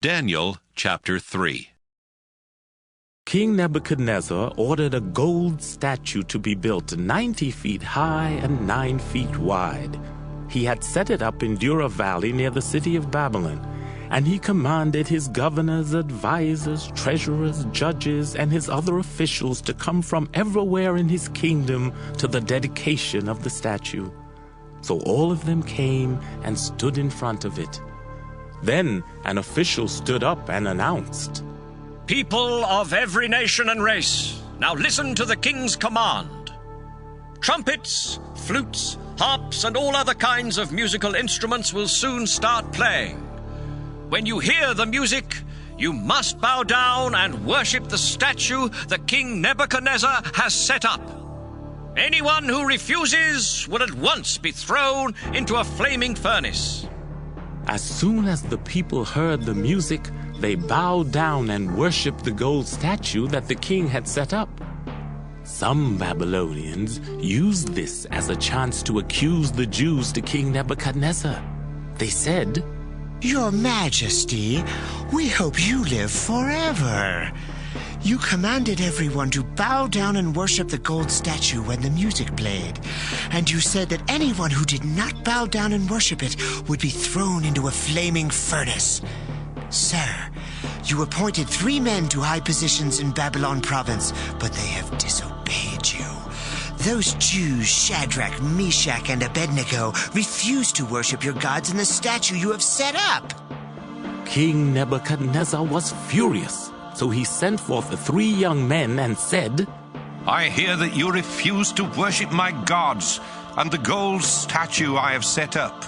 Daniel chapter 3. King Nebuchadnezzar ordered a gold statue to be built 90 feet high and 9 feet wide. He had set it up in Dura Valley near the city of Babylon, and he commanded his governors, advisors, treasurers, judges, and his other officials to come from everywhere in his kingdom to the dedication of the statue. So all of them came and stood in front of it. Then an official stood up and announced, "People of every nation and race, now listen to the king's command. Trumpets, flutes, harps, and all other kinds of musical instruments will soon start playing. When you hear the music, you must bow down and worship the statue that King Nebuchadnezzar has set up. Anyone who refuses will at once be thrown into a flaming furnace." As soon as the people heard the music, they bowed down and worshipped the gold statue that the king had set up. Some Babylonians used this as a chance to accuse the Jews to King Nebuchadnezzar. They said, "Your Majesty, we hope you live forever. You commanded everyone to bow down and worship the gold statue when the music played, and you said that anyone who did not bow down and worship it would be thrown into a flaming furnace. Sir, you appointed 3 men to high positions in Babylon province, but they have disobeyed you. Those Jews, Shadrach, Meshach, and Abednego, refused to worship your gods in the statue you have set up." King Nebuchadnezzar was furious, so he sent forth the 3 young men and said, "I hear that you refuse to worship my gods and the gold statue I have set up.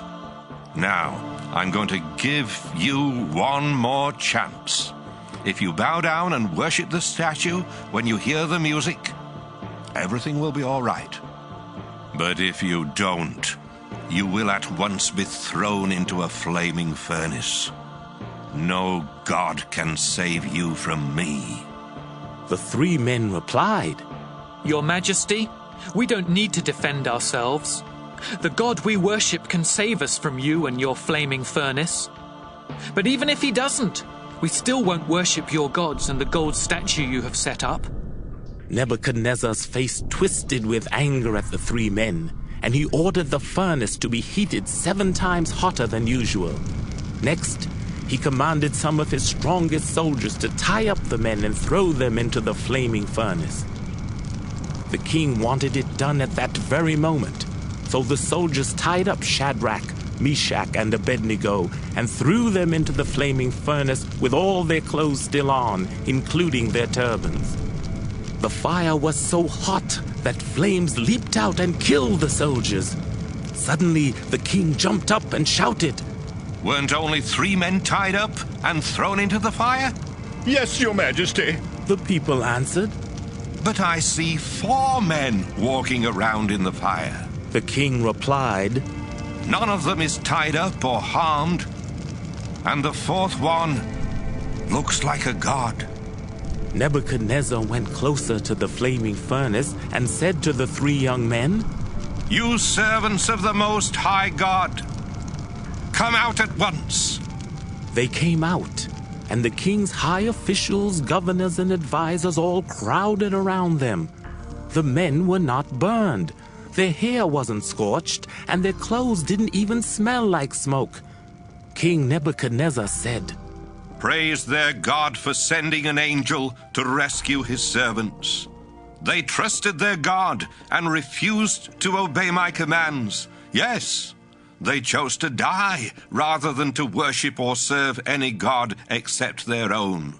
Now, I'm going to give you one more chance. If you bow down and worship the statue when you hear the music, everything will be all right. But if you don't, you will at once be thrown into a flaming furnace. No God can save you from me." The 3 men replied, "Your Majesty, we don't need to defend ourselves. The God we worship can save us from you and your flaming furnace. But even if he doesn't, we still won't worship your gods and the gold statue you have set up." Nebuchadnezzar's face twisted with anger at the 3 men, and he ordered the furnace to be heated 7 times hotter than usual. Next, he commanded some of his strongest soldiers to tie up the men and throw them into the flaming furnace. The king wanted it done at that very moment, so the soldiers tied up Shadrach, Meshach, and Abednego and threw them into the flaming furnace with all their clothes still on, including their turbans. The fire was so hot that flames leaped out and killed the soldiers. Suddenly, the king jumped up and shouted, "Weren't only 3 men tied up and thrown into the fire?" "Yes, Your Majesty." The people answered. "But I see 4 men walking around in the fire." The king replied, "None of them is tied up or harmed, and the 4th one looks like a god." Nebuchadnezzar went closer to the flaming furnace and said to the 3 young men, "You servants of the Most High God, come out at once." They came out, and the king's high officials, governors, and advisors all crowded around them. The men were not burned. Their hair wasn't scorched, and their clothes didn't even smell like smoke. King Nebuchadnezzar said, "Praise their God for sending an angel to rescue his servants. They trusted their God and refused to obey my commands. Yes, they chose to die rather than to worship or serve any god except their own.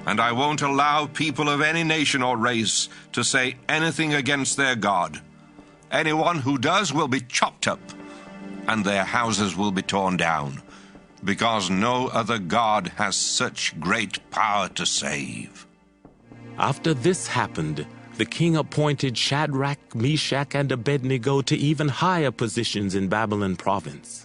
And I won't allow people of any nation or race to say anything against their God. Anyone who does will be chopped up, and their houses will be torn down, because no other God has such great power to save." After this happened, the king appointed Shadrach, Meshach, and Abednego to even higher positions in Babylon province.